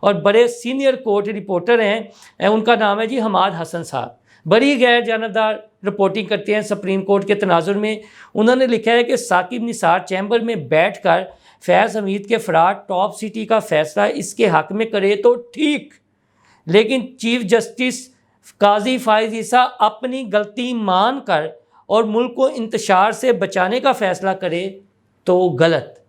اور بڑے senior court reporter ہیں، ان کا نام ہے جی حماد حسن صاحب، بڑی غیر جانبدار رپورٹنگ کرتے ہیں سپریم کورٹ کے تناظر میں۔ انہوں نے لکھا ہے کہ ثاقب نثار چیمبر میں بیٹھ کر فیض حمید کے فراڈ ٹاپ سٹی کا فیصلہ اس کے حق میں کرے تو ٹھیک، لیکن چیف جسٹس قاضی فائز عیسیٰ اپنی غلطی مان کر اور ملک کو انتشار سے بچانے کا فیصلہ کرے تو غلط۔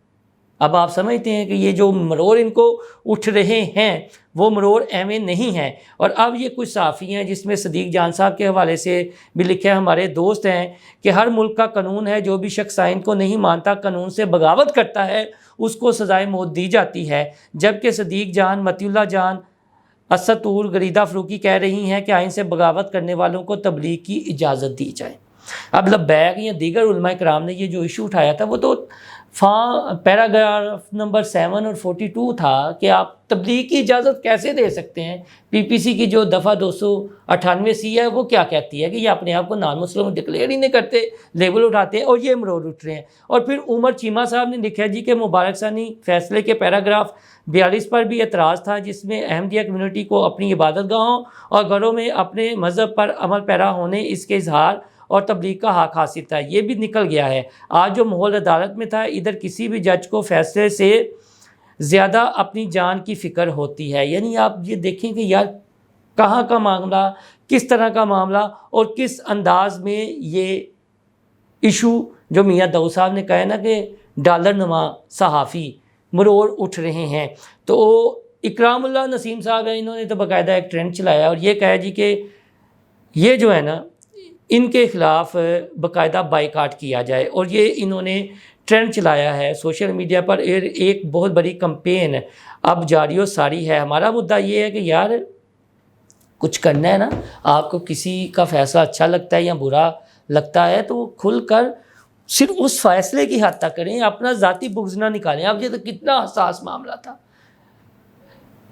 اب آپ سمجھتے ہیں کہ یہ جو مروڑ ان کو اٹھ رہے ہیں وہ مروڑ ایویں نہیں ہیں۔ اور اب یہ کچھ صحافی ہیں جس میں صدیق جان صاحب کے حوالے سے بھی لکھا ہے، ہمارے دوست ہیں، کہ ہر ملک کا قانون ہے، جو بھی شخص آئین کو نہیں مانتا، قانون سے بغاوت کرتا ہے، اس کو سزائے موت دی جاتی ہے، جبکہ صدیق جان، مطیع اللہ جان، اسد طور، غریدہ فروکی کہہ رہی ہیں کہ آئین سے بغاوت کرنے والوں کو تبلیغ کی اجازت دی جائے۔ اب لبیک یا دیگر علماء کرام نے یہ جو ایشو اٹھایا تھا وہ تو پیراگراف نمبر 7 اور 42 تھا کہ آپ تبلیغ کی اجازت کیسے دے سکتے ہیں۔ پی پی سی کی جو دفعہ 298 ہے وہ کیا کہتی ہے کہ یہ اپنے آپ کو نان مسلم ڈکلیئر ہی نہیں کرتے، لیبل اٹھاتے ہیں، اور یہ مروڑ اٹھ رہے ہیں۔ اور پھر عمر چیمہ صاحب نے لکھا ہے جی کہ مبارک ثانی فیصلے کے پیراگراف 42 پر بھی اعتراض تھا، جس میں احمدیہ کمیونٹی کو اپنی عبادت گاہوں اور گھروں میں اپنے مذہب پر عمل پیرا ہونے، اس کے اظہار اور تبلیغ کا حق حاصل تھا۔ یہ بھی نکل گیا ہے۔ آج جو ماحول عدالت میں تھا، ادھر کسی بھی جج کو فیصلے سے زیادہ اپنی جان کی فکر ہوتی ہے۔ یعنی آپ یہ دیکھیں کہ یار کہاں کا معاملہ، کس طرح کا معاملہ، اور کس انداز میں یہ ایشو جو میاں داؤد صاحب نے کہا ہے نا کہ ڈالر نما صحافی مروڑ اٹھ رہے ہیں۔ تو اکرام اللہ نسیم صاحب ہیں، انہوں نے تو باقاعدہ ایک ٹرینڈ چلایا اور یہ کہا جی کہ یہ جو ہے نا ان کے خلاف باقاعدہ بائیکاٹ کیا جائے، اور یہ انہوں نے ٹرینڈ چلایا ہے سوشل میڈیا پر۔ ایک بہت بڑی کمپین اب جاری و ساری ہے۔ ہمارا مدعا یہ ہے کہ یار کچھ کرنا ہے نا، آپ کو کسی کا فیصلہ اچھا لگتا ہے یا برا لگتا ہے تو کھل کر صرف اس فیصلے کی حد تک کریں، اپنا ذاتی بغض نہ نکالیں۔ اب یہ تو کتنا حساس معاملہ تھا،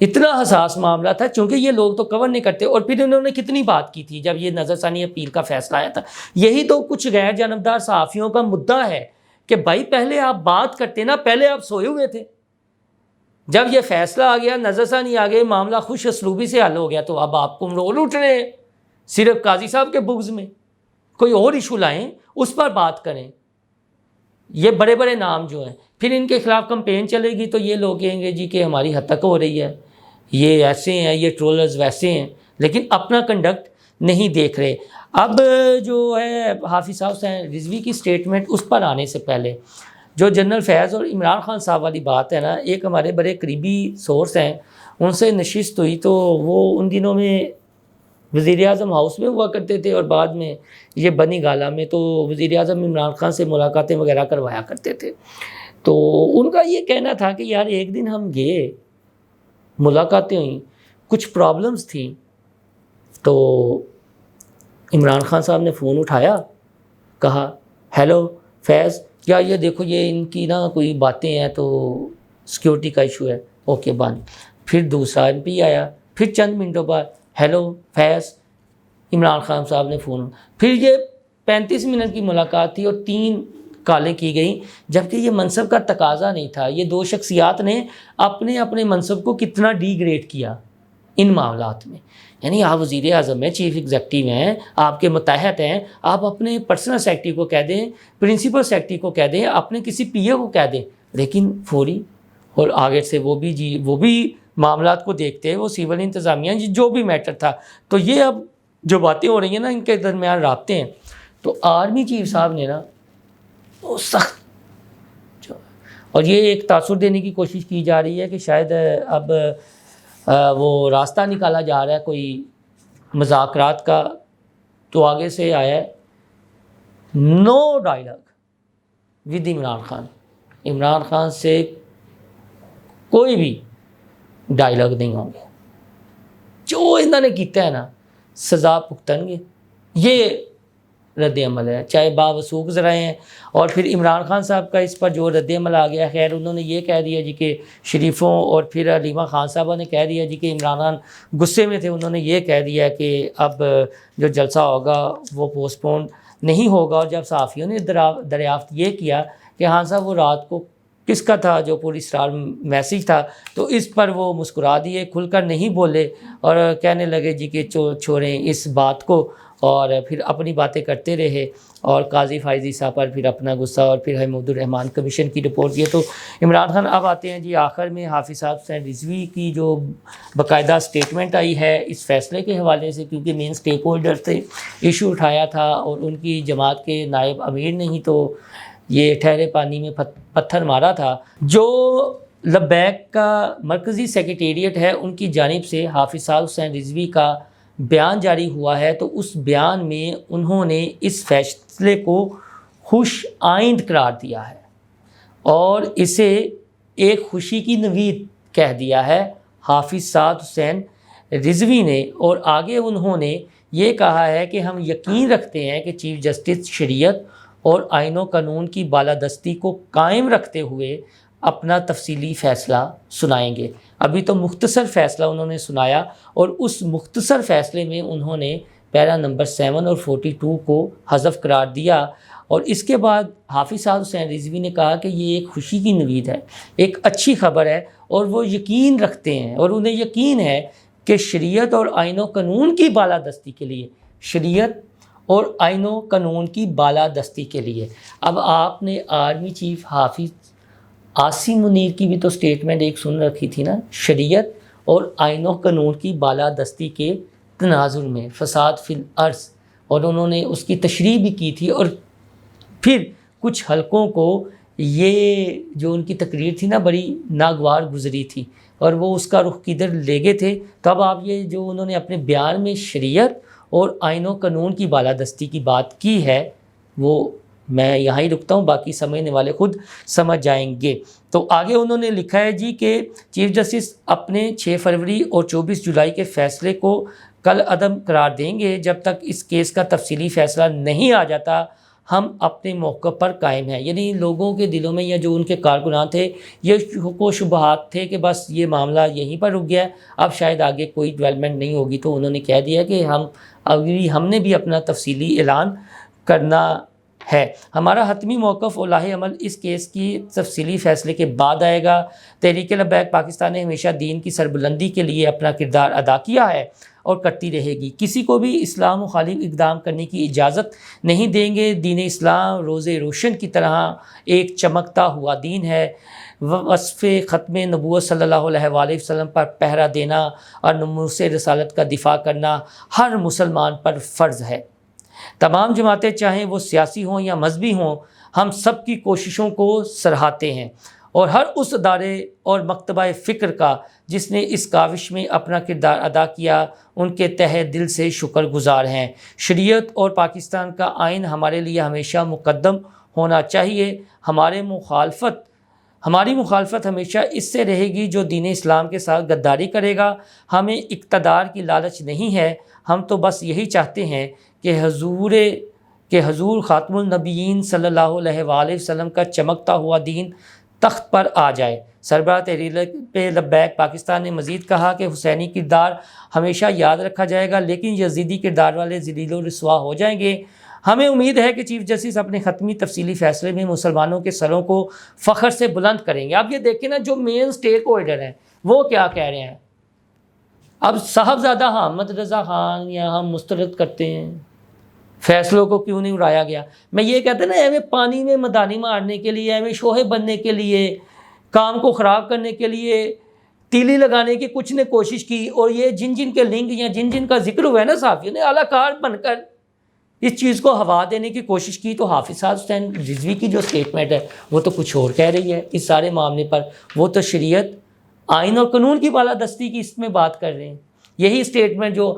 اتنا حساس معاملہ تھا، چونکہ یہ لوگ تو کور نہیں کرتے۔ اور پھر انہوں نے کتنی بات کی تھی جب یہ نظر ثانی اپیل کا فیصلہ آیا تھا۔ یہی تو کچھ غیر جانبدار صحافیوں کا مدعا ہے کہ بھائی پہلے آپ بات کرتے نا، پہلے آپ سوئے ہوئے تھے، جب یہ فیصلہ آ گیا، نظر ثانی آ گئے، معاملہ خوش اسلوبی سے حل ہو گیا، تو اب آپ کو رول اٹھ رہے ہیں صرف قاضی صاحب کے بغض میں۔ کوئی اور ایشو لائیں، اس پر بات کریں۔ یہ بڑے بڑے نام جو ہیں، پھر ان کے خلاف کمپین چلے گی تو یہ لوگ کہیں گے جی کہ ہماری حد تک ہو رہی ہے، یہ ایسے ہیں، یہ ٹرولرز ویسے ہیں، لیکن اپنا کنڈکٹ نہیں دیکھ رہے۔ اب جو ہے حافظ صاحب سے رضوی کی سٹیٹمنٹ، اس پر آنے سے پہلے جو جنرل فیض اور عمران خان صاحب والی بات ہے نا، ایک ہمارے بڑے قریبی سورس ہیں، ان سے نشست ہوئی تو وہ ان دنوں میں وزیر اعظم ہاؤس میں ہوا کرتے تھے، اور بعد میں یہ بنی گالا میں، تو وزیر اعظم عمران خان سے ملاقاتیں وغیرہ کروایا کرتے تھے۔ تو ان کا یہ کہنا تھا کہ یار ایک دن ہم گئے، ملاقاتیں ہوئیں، کچھ پرابلمز تھیں، تو عمران خان صاحب نے فون اٹھایا، کہا ہیلو فیض، یا یہ دیکھو یہ ان کی نا کوئی باتیں ہیں تو سیکیورٹی کا ایشو ہے، اوکے بند۔ پھر دوسرا ایم پی آیا، پھر چند منٹوں بعد ہیلو فیض، عمران خان صاحب نے فون، پھر یہ 35 منٹ کی ملاقات تھی اور 3 کالیں کی گئیں، جبکہ یہ منصب کا تقاضا نہیں تھا۔ یہ 2 شخصیات نے اپنے اپنے منصب کو کتنا ڈی گریڈ کیا ان معاملات میں۔ یعنی آپ وزیر اعظم ہیں، چیف ایگزیکٹو ہیں، آپ کے متحد ہیں، آپ اپنے پرسنل سیکرٹری کو کہہ دیں، پرنسپل سیکرٹری کو کہہ دیں، اپنے کسی پی اے کو کہہ دیں، لیکن فوری اور آگے سے وہ بھی معاملات کو دیکھتے ہیں، وہ سول انتظامیہ جو بھی میٹر تھا۔ تو یہ اب جو باتیں ہو رہی ہیں نا، ان کے درمیان رابطے ہیں، تو آرمی چیف صاحب نے نا وہ سخت اور یہ ایک تاثر دینے کی کوشش کی جا رہی ہے کہ شاید اب وہ راستہ نکالا جا رہا ہے کوئی مذاکرات کا، تو آگے سے آیا ہے نو ڈائلاگ ود عمران خان، عمران خان سے کوئی بھی ڈائلاگ نہیں ہوں گے، جو انہوں نے کیتا ہے نا سزا بھگتن گے۔ یہ رد عمل ہے، چاہے باوثوق ذرائع ہیں۔ اور پھر عمران خان صاحب کا اس پر جو رد عمل آ گیا، خیر انہوں نے یہ کہہ دیا جی کہ شریفوں، اور پھر علیمہ خان صاحبہ نے کہہ دیا جی کہ عمران خان غصے میں تھے، انہوں نے یہ کہہ دیا کہ اب جو جلسہ ہوگا وہ پوسٹ پون نہیں ہوگا۔ اور جب صحافیوں نے دریافت یہ کیا کہ ہاں صاحب وہ رات کو کس کا تھا جو پوری اسرار میسیج تھا، تو اس پر وہ مسکرا دیے، کھل کر نہیں بولے اور کہنے لگے جی کہ چھوڑیں اس بات کو، اور پھر اپنی باتیں کرتے رہے، اور قاضی فائزی صاحب پر پھر اپنا غصہ، اور پھر حمید الرحمان کمیشن کی رپورٹ یہ تو عمران خان اب آتے ہیں جی آخر میں حافظ صاحب حسین رضوی کی جو باقاعدہ سٹیٹمنٹ آئی ہے اس فیصلے کے حوالے سے، کیونکہ مین سٹیک ہولڈر سے ایشو اٹھایا تھا اور ان کی جماعت کے نائب امیر نے ہی تو یہ ٹھہرے پانی میں پتھر مارا تھا۔ جو لبیک کا مرکزی سیکریٹریٹ ہے ان کی جانب سے حافظ صاحب حسین رضوی کا بیان جاری ہوا ہے، تو اس بیان میں انہوں نے اس فیصلے کو خوش آئند قرار دیا ہے اور اسے ایک خوشی کی نوید کہہ دیا ہے حافظ صاحب حسین رضوی نے، اور آگے انہوں نے یہ کہا ہے کہ ہم یقین رکھتے ہیں کہ چیف جسٹس شریعت اور آئین و قانون کی بالادستی کو قائم رکھتے ہوئے اپنا تفصیلی فیصلہ سنائیں گے۔ ابھی تو مختصر فیصلہ انہوں نے سنایا، اور اس مختصر فیصلے میں انہوں نے پیرا نمبر 7 اور 42 کو حذف قرار دیا، اور اس کے بعد حافظ صاحب حسین رضوی نے کہا کہ یہ ایک خوشی کی نوید ہے، ایک اچھی خبر ہے، اور وہ یقین رکھتے ہیں اور انہیں یقین ہے کہ شریعت اور آئین و قانون کی بالادستی کے لیے، شریعت اور آئین و قانون کی بالادستی کے لیے۔ اب آپ نے آرمی چیف حافظ عاصم منیر کی بھی تو سٹیٹمنٹ ایک سن رکھی تھی نا، شریعت اور آئین و قانون کی بالادستی کے تناظر میں فساد فی الارض، اور انہوں نے اس کی تشریح بھی کی تھی، اور پھر کچھ حلقوں کو یہ جو ان کی تقریر تھی نا بڑی ناگوار گزری تھی اور وہ اس کا رخ کدھر لے گئے تھے۔ تب آپ یہ جو انہوں نے اپنے بیان میں شریعت اور آئین و قانون کی بالادستی کی بات کی ہے، وہ میں یہاں ہی رکتا ہوں، باقی سمجھنے والے خود سمجھ جائیں گے۔ تو آگے انہوں نے لکھا ہے جی کہ چیف جسٹس اپنے 6 فروری اور 24 جولائی کے فیصلے کو کل عدم قرار دیں گے۔ جب تک اس کیس کا تفصیلی فیصلہ نہیں آ جاتا ہم اپنے موقع پر قائم ہیں۔ یعنی لوگوں کے دلوں میں یا جو ان کے کارکنان تھے یہ شک و شبہات تھے کہ بس یہ معاملہ یہیں پر رک گیا ہے، اب شاید آگے کوئی ڈیولپمنٹ نہیں ہوگی، تو انہوں نے کہہ دیا کہ ہم نے بھی اپنا تفصیلی اعلان کرنا ہے۔ ہمارا حتمی موقف اور لاہ عمل اس کیس کی تفصیلی فیصلے کے بعد آئے گا۔ تحریک لبیک پاکستان نے ہمیشہ دین کی سربلندی کے لیے اپنا کردار ادا کیا ہے اور کرتی رہے گی۔ کسی کو بھی اسلام مخالف اقدام کرنے کی اجازت نہیں دیں گے۔ دین اسلام روز روشن کی طرح ایک چمکتا ہوا دین ہے۔ وصف ختم نبوت صلی اللہ علیہ وآلہ وسلم پر پہرا دینا اور ناموس رسالت کا دفاع کرنا ہر مسلمان پر فرض ہے۔ تمام جماعتیں چاہیں وہ سیاسی ہوں یا مذہبی ہوں، ہم سب کی کوششوں کو سراہتے ہیں اور ہر اس ادارے اور مکتبہ فکر کا جس نے اس کاوش میں اپنا کردار ادا کیا ان کے تہہ دل سے شکر گزار ہیں۔ شریعت اور پاکستان کا آئین ہمارے لیے ہمیشہ مقدم ہونا چاہیے۔ ہماری مخالفت ہمیشہ اس سے رہے گی جو دین اسلام کے ساتھ غداری کرے گا۔ ہمیں اقتدار کی لالچ نہیں ہے، ہم تو بس یہی چاہتے ہیں کہ حضور خاتم النبیین صلی اللہ علیہ وآلہ وسلم کا چمکتا ہوا دین تخت پر آ جائے۔ سربراہ تحریک لبیک پاکستان نے مزید کہا کہ حسینی کردار ہمیشہ یاد رکھا جائے گا، لیکن یزیدی کردار والے ذلیل و رسوا ہو جائیں گے۔ ہمیں امید ہے کہ چیف جسٹس اپنے حتمی تفصیلی فیصلے میں مسلمانوں کے سروں کو فخر سے بلند کریں گے۔ اب یہ دیکھیں نا جو مین سٹیک ہولڈر ہیں وہ کیا کہہ رہے ہیں۔ اب صاحبزادہ حامد رضا خان یا ہم مسترد کرتے ہیں فیصلوں کو کیوں نہیں اڑایا گیا۔ میں یہ کہتا نا ایویں پانی میں مدانی مارنے کے لیے، ایویں شوہے بننے کے لیے، کام کو خراب کرنے کے لیے تیلی لگانے کی کچھ نے کوشش کی، اور یہ جن کے لنک یا جن کا ذکر ہوا ہے نا صحافیوں نے اعلیٰ کار بن کر اس چیز کو ہوا دینے کی کوشش کی، تو حافظ صاحب حسین رضوی کی جو سٹیٹمنٹ ہے وہ تو کچھ اور کہہ رہی ہے اس سارے معاملے پر۔ وہ تو شریعت، آئین اور قانون کی بالادستی کی اس میں بات کر رہے ہیں۔ یہی سٹیٹمنٹ جو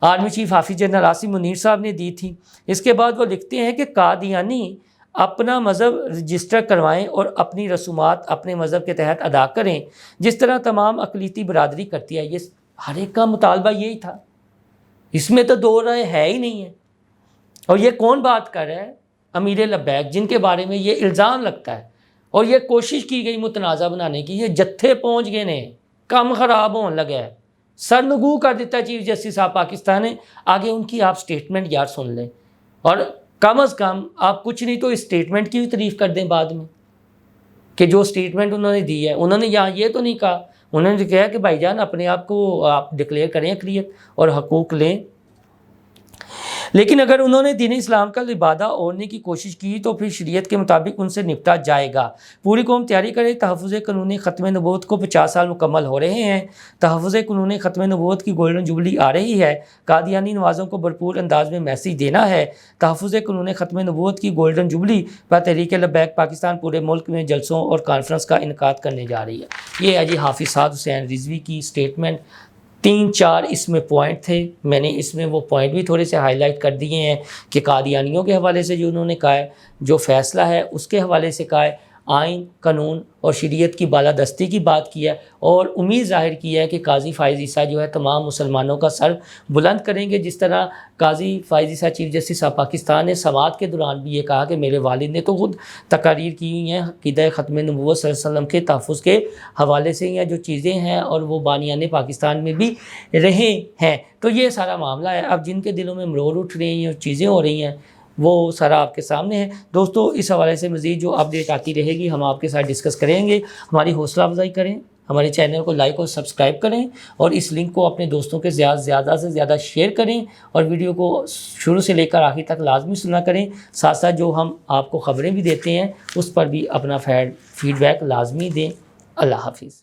آرمی چیف حافظ جنرل عاصم منیر صاحب نے دی تھی۔ اس کے بعد وہ لکھتے ہیں کہ قادیانی اپنا مذہب رجسٹر کروائیں اور اپنی رسومات اپنے مذہب کے تحت ادا کریں جس طرح تمام اقلیتی برادری کرتی ہے۔ یہ ہر ایک کا مطالبہ یہی تھا، اس میں تو دو رائے ہے ہی نہیں ہے۔ اور یہ کون بات کر رہا ہے؟ امیر لبیک، جن کے بارے میں یہ الزام لگتا ہے اور یہ کوشش کی گئی متنازع بنانے کی۔ یہ جتھے پہنچ گئے نے، کم خراب ہونے لگا ہے، سرنگو کر دیتا ہے چیف جسٹس صاحب پاکستان نے۔ آگے ان کی آپ سٹیٹمنٹ یار سن لیں، اور کم از کم آپ کچھ نہیں تو اس سٹیٹمنٹ کی بھی تعریف کر دیں بعد میں۔ کہ جو سٹیٹمنٹ انہوں نے دی ہے، انہوں نے یہاں یہ تو نہیں کہا، انہوں نے کہا کہ بھائی جان اپنے آپ کو آپ ڈکلیئر کریں اقلیت اور حقوق لیں، لیکن اگر انہوں نے دین اسلام کا لبادہ اوڑھنے کی کوشش کی تو پھر شریعت کے مطابق ان سے نپٹا جائے گا۔ پوری قوم تیاری کرے، تحفظ قانون ختم نبوت کو 50 سال مکمل ہو رہے ہیں، تحفظ قانون ختم نبوت کی گولڈن جوبلی آ رہی ہے، قادیانی نوازوں کو بھرپور انداز میں میسیج دینا ہے۔ تحفظ قانون ختم نبوت کی گولڈن جوبلی پر تحریک لبیک پاکستان پورے ملک میں جلسوں اور کانفرنس کا انعقاد کرنے جا رہی ہے۔ یہ ہے جی حافظ سعد حسین رضوی کی سٹیٹمنٹ۔ 3-4 اس میں پوائنٹ تھے، میں نے اس میں وہ پوائنٹ بھی تھوڑے سے ہائی لائٹ کر دیے ہیں کہ قادیانیوں کے حوالے سے جو انہوں نے کہا ہے، جو فیصلہ ہے اس کے حوالے سے کہا ہے، آئین قانون اور شریعت کی بالادستی کی بات کی ہے، اور امید ظاہر کی ہے کہ قاضی فائز عیسیٰ جو ہے تمام مسلمانوں کا سر بلند کریں گے، جس طرح قاضی فائز عیسیٰ چیف جسٹس آف پاکستان نے سماعت کے دوران بھی یہ کہا کہ میرے والد نے تو خود تقاریر کی ہوئی ہیں عقیدہ ختم نبوت صلی اللہ علیہ وسلم کے تحفظ کے حوالے سے ہیں، جو چیزیں ہیں اور وہ بانیان پاکستان میں بھی رہے ہیں۔ تو یہ سارا معاملہ ہے، اب جن کے دلوں میں مرور اٹھ رہی ہیں اور چیزیں ہو رہی ہیں وہ سارا آپ کے سامنے ہے۔ دوستو اس حوالے سے مزید جو اپڈیٹ آتی رہے گی ہم آپ کے ساتھ ڈسکس کریں گے۔ ہماری حوصلہ افزائی کریں، ہمارے چینل کو لائک اور سبسکرائب کریں، اور اس لنک کو اپنے دوستوں کے زیادہ سے زیادہ شیئر کریں، اور ویڈیو کو شروع سے لے کر آخر تک لازمی سنا کریں۔ ساتھ ساتھ جو ہم آپ کو خبریں بھی دیتے ہیں اس پر بھی اپنا فیڈ بیک لازمی دیں۔ اللہ حافظ۔